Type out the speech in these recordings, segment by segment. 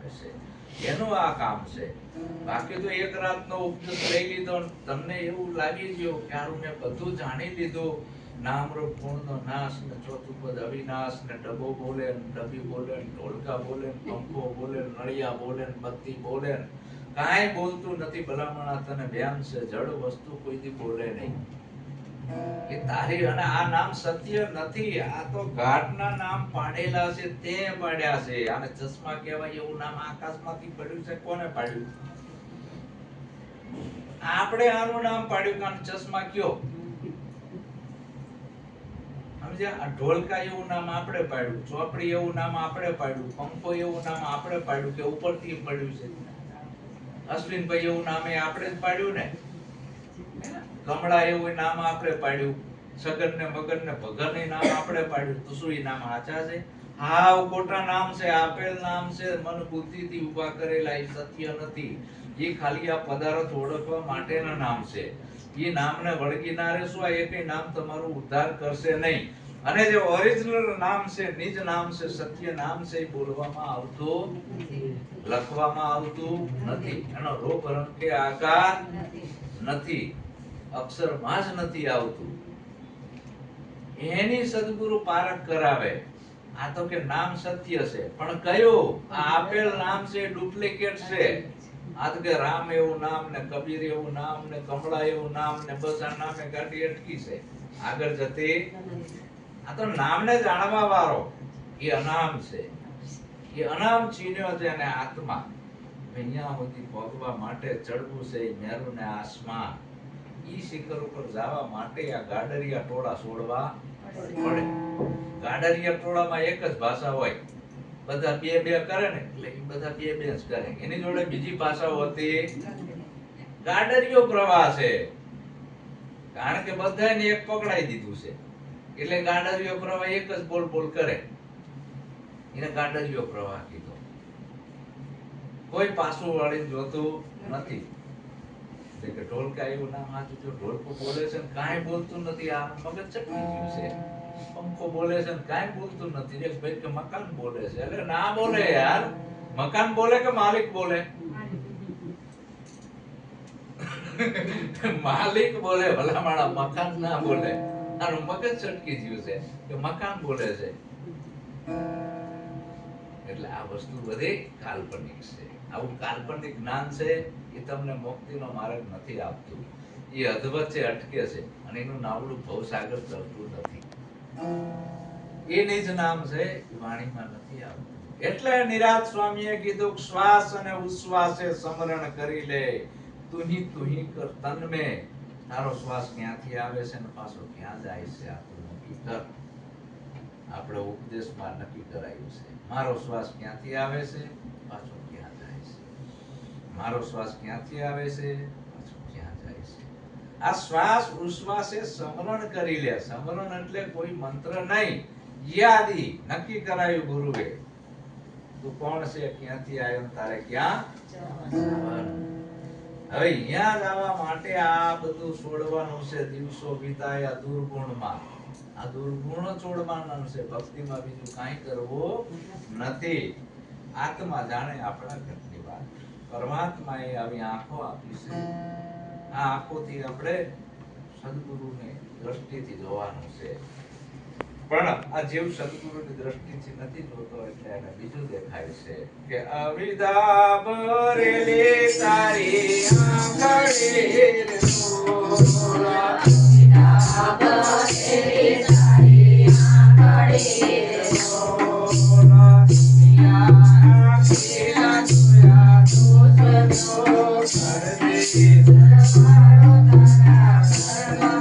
આવે છે, એનું આ કામ છે. બાકી તો એક રાતનો ઉપદેશ લઈ લીધો, તમને એવું લાગી ગયું કે હારું મેં બધું જાણી લીધું, નામ રૂપ ગુણનો નાશ ને ચોથું પદ અવિનાશ ને ડબો બોલે ને ડબી બોલે ને ઢોલકા બોલે ને પંખો બોલે ને નળિયા બોલે ને બત્તી બોલે ને કાંઈ બોલતું નથી. ભલામણા તને વ્યામ છે, જડ વસ્તુ કોઈથી બોલે નહીં. એ તારી અને આ નામ સત્ય નથી, આ તો ઘાટના નામ પાડેલા છે, તે પાડ્યા છે. આને ચશ્મા કહેવાય એવું નામ આકાશમાંથી પડ્યું છે, કોને પાડ્યું? આપણે આનું નામ પાડ્યું કારણ ચશ્મા કયો સમજ્યા? આ ઢોલકા એવું નામ આપણે પાડ્યું, ચોપડી એવું નામ આપણે પાડ્યું, પંખો એવું નામ આપણે પાડ્યું કે ઉપરથી પડ્યું છે? અશ્વિનભાઈ એવું નામ આપણે જ પાડ્યું ને. કમળા એવું નામ આપણે પાડ્યું, સગન ને મગન ને ભગન ને નામ આપણે પાડ્યું. તો શું એ નામ સાચા છે? હાવ ખોટા નામ છે, આપેલ નામ છે, મન બુદ્ધિ થી ઉભા કરેલા, એ સત્ય નથી. એ ખાલી આ પદાર્થ ઓળખવા માટેના નામ છે. એ નામને વળગી ના રહેશો, આ એકેય નામ તમારું ઉદ્ધાર કરશે નહીં. અને જે ઓરિજિનલ નામ છે, નિજ નામ છે, સત્ય નામ છે, એ બોલવામાં આવતું લખવામાં આવતું નથી. એનો રૂપ રંગ કે આકાર નથી, અક્ષરમાં જ નથી આવતું. એની સદગુરુ પારખ કરાવે. આ તો કે નામ સત્ય છે, પણ કયું? આ આપેલ નામ છે ડુપ્લિકેટ છે. આ તો કે રામ એવું નામ ને કબીર એવું નામ ને કમળા એવું નામ ને બસ આ નામે ગાડી અટકી છે, આગળ જતી. આ તો નામને જાણવા વાળો એ અનામ છે. એ અનામ ચીન્યો છે અને આત્મા અહીંયા સુધી પહોંચવા માટે ચડવું છે મેરુ ને આસમાન. ઈ શિખર ઉપર જવા માટે આ ગાડરિયા ટોળા છોડવા પડે. ગાડરિયા ટોળામાં એક જ ભાષા હોય, બધા બે બે કરે ને એટલે એ બધા બે બે જ કરે. એની જોડે બીજી ભાષાઓ હતી. ગાડરિયો પ્રવાહ છે, કારણ કે બધાને એક પકડાઈ દીધું છે એટલે ગાડરિયો પ્રવાહ એક જ બોલ બોલ કરે, એને ગાડરિયો પ્રવાહ કીધો. કોઈ પાછું વાળી જોતું નથી. એટલે કે ઢોલકા એવું નામ સાચું, જો ઢોલકો બોલે છે ને કાંઈ બોલતું નથી, આ મગજ ચટકી ગયું છે. પંખો બોલે છે ને કાંઈ બોલતું નથી, એક ભાઈ કે મકાન બોલે છે. એટલે ના બોલે યાર, મકાન બોલે કે માલિક બોલે? માલિક બોલે, ભલામણા મકાન ના બોલે. આનું મગજ ચટકી ગયું છે કે મકાન બોલે છે. એટલે આ વસ્તુ બધી કાલ્પનિક છે. આવું કાલ્પનિક જ્ઞાન છે એ તમને મુક્તિનો માર્ગ નથી આપતું. એ અધવચ્ચે અટકે છે અને એનું નાવડું ભવસાગર તરતું નથી. એ નિજ નામ છે એ વાણીમાં નથી આવતું. એટલે નિરાત સ્વામીએ કીધું શ્વાસ અને ઉશ્વાસે સમરણ કરી લે. તુહી તુહી કર તન મે. તારો શ્વાસ ક્યાંથી આવે છે ને પાછો ક્યાં જાય છે આ તું નક્કી કર. આપણે ઉપદેશમાં નક્કી કરાયું છે. મારો શ્વાસ ક્યાંથી આવે છે, પાછો ક્યાં જાય છે. મારો શ્વાસ ક્યાંથી આવે છે, પાછો ક્યાં જાય છે. આ શ્વાસ ઉશ્વાસે સમરણ કરી લે. સમરણ એટલે કોઈ મંત્ર નહીં, યાદી નક્કી કરાયું ગુરુએ. તું કોણ છે, ક્યાંથી આવ્યો, તારે ક્યાં જવાનું. હવે અહીંયા જવા માટે આ બધું છોડવાનું છે. દિવસો વિતાયા દુર્ગુણમાં. આ દુર્ગુણ છોડવાના છે. ભક્તિમાં બીજું કાંઈ કરવું નથી. આત્મા જાણે આપણા ઘરની વાત. પરમાત્માએ આવી આંખો આપી છે. આ આંખોથી આપણે સદગુરુની દ્રષ્ટિથી જોવાનું છે. પણ આ જીવ સદગુરુની દ્રષ્ટિથી નથી જોતો એટલે એને બીજું દેખાય છે કે અવિદા ભરેલી તારી આંગળી રોલા. અવિદા ભરેલી તારી આંગળી રોલા. આંખીના જોયા દોષ કરતી સરવાળો તારા સર્વનો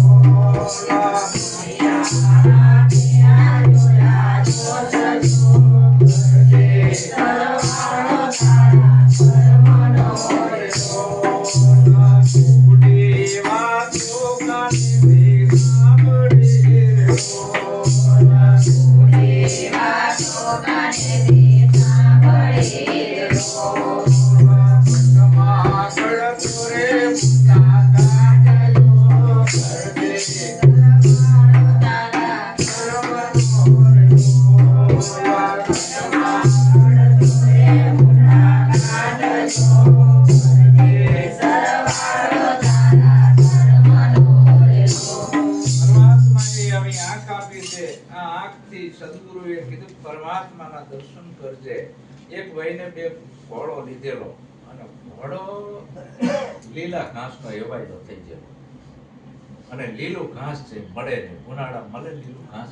રોલા. પરમાત્માના દર્શન કરજે. એક વયને બે ઘોડો લીધેલો અને ઘોડો લીલા ઘાસનો એવાયલો થઈ ગયો અને લીલું ઘાસ છે મળે નહીં, ઉનાળા મળે લીલું ઘાસ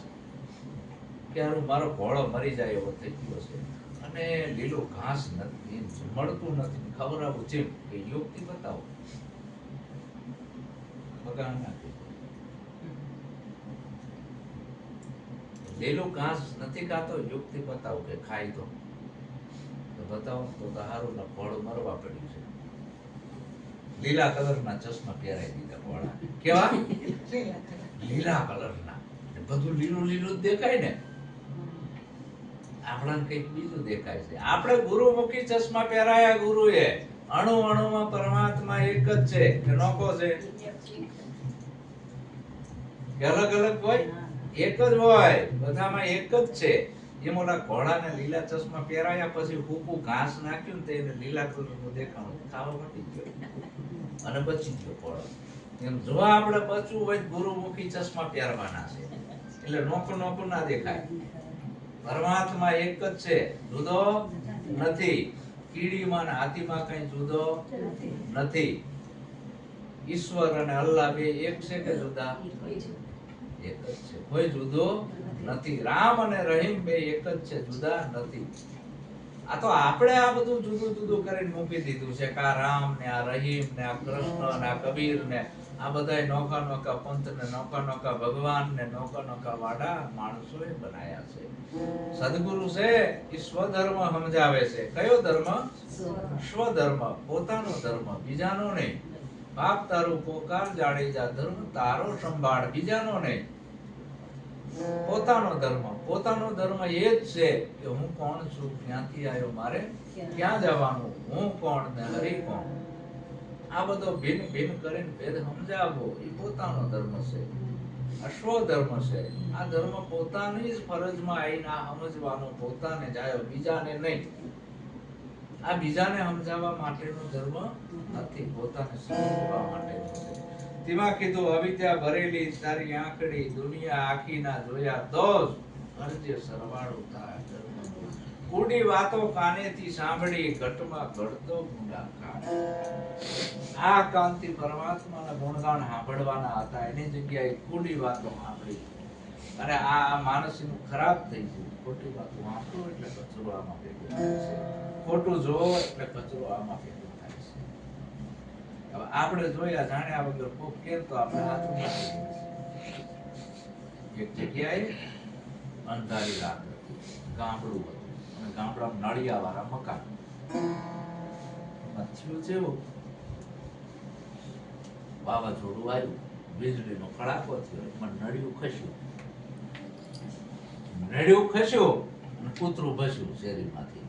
કે હારું મારો ઘોડો મરી જાય એવો થઈ ગયો છે અને લીલું ઘાસ નથી મળતું નથી, ખવડાવું જેમ કે યુક્તિ બતાવો. ભગવાન નાખી લીલું ઘાસ નથી ખાતો, યુક્તિ બતાવો કે ખાઈ તો બતાવો તો હારું ના ઘોડો મરવા પડ્યું છે. લીલા કલરના ચશ્મા પહેરાઈ દીધા ઘોડા. કેવા? લીલા કલરના. બધું લીલું લીલું જ દેખાય ને, આપણને કઈક બીજું દેખાય છે. આપણે ગુરુમુખી ચશ્મા પહેરાયા ગુરુએ. અણુ અણુમાં પરમાત્મા એક જ છે કે નોખો છે કે અલગ અલગ હોય? એક જ હોય, બધામાં એક જ છે. એમ ઓલા ઘોડાને લીલા ચશ્મા પહેરાયા પછી કૂકું ઘાસ નાખ્યું ને તેને લીલા કલરનું દેખાણું, ખાવા મટી ગયો અને બચી ગયો ઘોડો. એમ જો આપણે બચવું હોય ગુરુમુખી ચશ્મા પહેરવાના છે એટલે નોખું નોખું ના દેખાય. પરમાત્મા એક જ છે, જુદો નથી. કીડીમાં ને હાથીમાં કઈ જુદો નથી. ઈશ્વર અને અલ્લાહ બે એક છે કે જુદા? એક જ છે, કોઈ જુદો નથી. રામ અને રહીમ બે એક જ છે, જુદા નથી. આ તો આપણે આ બધું જુદું જુદું કરીને મૂકી દીધું છે કે આ રામ ને આ રહીમ ને આ કૃષ્ણ ને આ કબીર ને આ બધાય નોખા નોખા પંથ ને નોખા નોખા ભગવાન ને નોખા નોખા વાડા માણસોએ બનાયા છે. સદગુરુ છે એ સ્વધર્મ સમજાવે છે. કયો ધર્મ? સ્વધર્મ, પોતાનો ધર્મ, બીજાનો નહીં. બાપ તારું પોકાર જાડેજા, ધર્મ તારો સંભાળ, બીજાનો નહીં. પોતાનો ધર્મ. પોતાનો ધર્મ એ જ છે કે હું કોણ છું, ક્યાંથી આવ્યો, મારે ક્યાં જવાનું, હું કોણ ને હરી કોણ. આ બધો ભિન્ન ભિન્ન કરીને ભેદ સમજાવવો એ પોતાનો ધર્મ છે. અશ્વધર્મ છે. આ ધર્મ પોતાની જ ફરજમાં આવીને આ સમજવાનો, પોતાને જાય, બીજાને નહીં. આ બીજાને સમજાવવા માટેનો ધર્મ નથી, પોતાને સમજવા માટેનો છે. તેમાં કીધું અવિદ્યા ભરેલી તારી આંખડી, દુનિયા આખી ના જોયા તો અરજે સરવાળો તારા ધર્મ. કુડી વાતો કાનેથી સાંભળી, ઘટમાં ઘડતો ગુંડા કાઢ. આ કાંતિ પરમાત્માના ગુણગાન સાંભળવાના હતા, એની જગ્યાએ કુડી વાતો સાંભળી અને આ માનસીનું ખરાબ થઈ ગયું. ખોટી વાતો સાંભળો એટલે કચરો આમાં ભેગો થાય છે, ખોટું જોવો એટલે કચરો આમાં ભેગો થાય છે. હવે આપણે જોયા જાણ્યા વગર કોક કે તો આપણે હાથું નાખી દઈએ. એક જગ્યાએ અંધારી રાત હતી, ગામડું હતું અને ગામડામાં નળિયાવાળા મકાન. થયું છે એવું, વાવાઝોડું આવ્યું, વીજળીનો કડાકો થયો, એમાં નળિયું ખસ્યું. નળિયું ખસ્યું અને કૂતરું ભસ્યું શેરીમાંથી.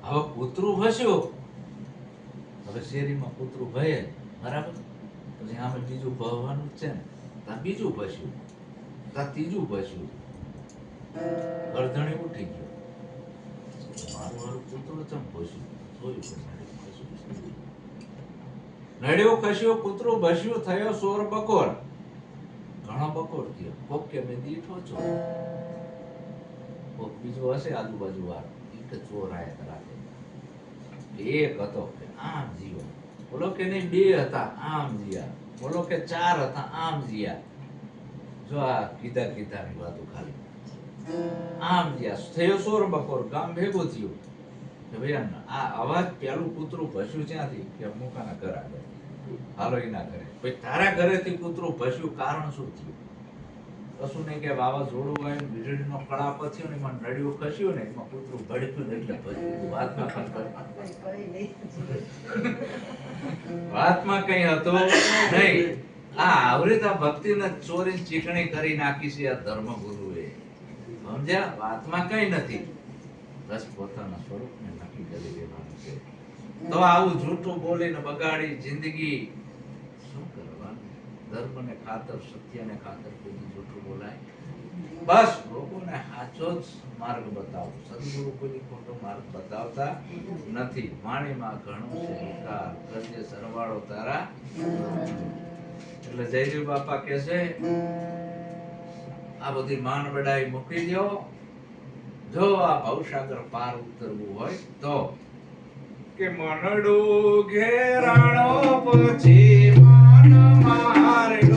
હવે કૂતરું ભસ્યું, હવે શેરીમાં કૂતરું ભયે, બરાબર. પછી આમે બીજું ભવવાનું જ છે ને, ત્યાં બીજું ભસ્યું, ત્યાં ત્રીજું ભસ્યું. ગરદણી ઉઠી ગયો, મારું હારું કૂતરું ચમ ભસ્યું, જોયું નડ્યું ખસ્યું, કૂતરું ભસ્યું, થયો સોર બકોર. ઘણો બકોર થયો. કોક કે મેં દીઠો છો, કોક બીજો હશે આજુબાજુ વાળો કે ચોર આયા રાખે. એક હતો કે આમ જીવો, બોલો કે નહીં બે હતા આમ જીયા, બોલો કે ચાર હતા આમ જીયા. જો આ કીધા કીધાની વાતો ખાલી આમ જીયા. થયો સોર બકોર, ગામ ભેગું થયું કે ભાઈ આ અવાજ પેલું કૂતરું ભસ્યું ક્યાંથી? કે મુકાના ઘર આગળ. હાલો એના ઘરે. ભાઈ તારા ઘરેથી કૂતરું ભસ્યું, કારણ શું થયું? કશું નહીં કે વાવાઝોડું આવ્યું, વીજળીનો કડાકો થયો ને એમાં નળિયું ખસ્યું ને એમાં કૂતરું ભડક્યું ને એટલે ભસ્યું. વાતમાં કઈ હતો નહીં. આ આવરીતા ભક્તિને ચોરી ચીકણી કરી નાખી છે આ ધર્મગુરુએ. સમજ્યા? વાતમાં કઈ નથી, બસ પોતાના સ્વરૂપને નક્કી કરી દેવાનું છે. તો આવું જૂઠું બોલીને બગાડી જિંદગી શું કરવાનું? ધર્મને ખાતર, સત્યને ખાતર કોઈ જૂઠું બોલાય? બસ લોકોને સાચો જ માર્ગ બતાવો. સદગુરુ કોઈ ખોટો માર્ગ બતાવતા નથી. વાણીમાં ઘણું છે વિકાર, કરજે સરવાળો તારા. એટલે જયદેવ બાપા કહે છે આ બધી માન બડાઈ મૂકી દો જો આ ભવસાગર પાર ઉતરવું હોય તો કે મનડું ઘેરાણો પછી મન મારે